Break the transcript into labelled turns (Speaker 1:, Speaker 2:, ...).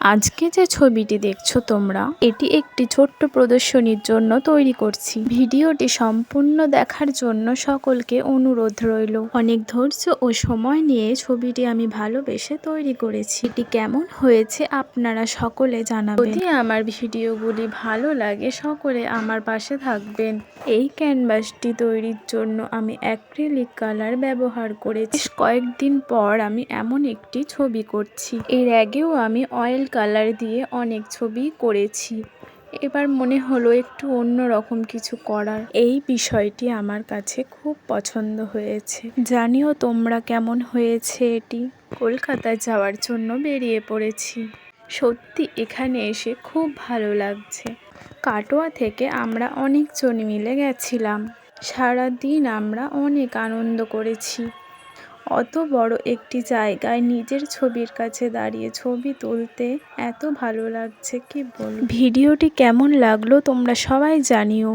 Speaker 1: আজকে যে ছবিটি দেখছো তোমরা, এটি একটি ছোট্ট প্রদর্শনীর জন্য তৈরি করছি। ভিডিওটি সম্পূর্ণ দেখার জন্য সকলকে অনুরোধ রইল। অনেক ধৈর্য ও সময় নিয়ে ছবিটি আমি ভালোবেসে তৈরি করেছি। এটি কেমন হয়েছে আপনারা সকলে জানাবেন। যদি আমার ভিডিওগুলি ভালো লাগে সকলে আমার পাশে থাকবেন। এই ক্যানভাসটি তৈরির জন্য আমি অ্যাক্রিলিক কালার ব্যবহার করেছি। কয়েকদিন পর আমি এমন একটি ছবি করছি। এর আগেও আমি অয়েল কালার দিয়ে অনেক ছবি করেছি। এবার মনে হলো একটু অন্য রকম কিছু করার। এই বিষয়টি আমার কাছে খুব পছন্দ হয়েছে। জানিও তোমরা কেমন হয়েছে এটি। কলকাতায় যাওয়ার জন্য বেরিয়ে পড়েছি। সত্যি এখানে এসে খুব ভালো লাগছে। কাটোয়া থেকে আমরা অনেকজন মিলে গেছিলাম। সারাদিন আমরা অনেক আনন্দ করেছি। অত বড় একটি জায়গায় নিজের ছবির কাছে দাঁড়িয়ে ছবি তুলতে এত ভালো লাগছে কি বলবো। ভিডিওটি কেমন লাগলো তোমরা সবাই জানিও।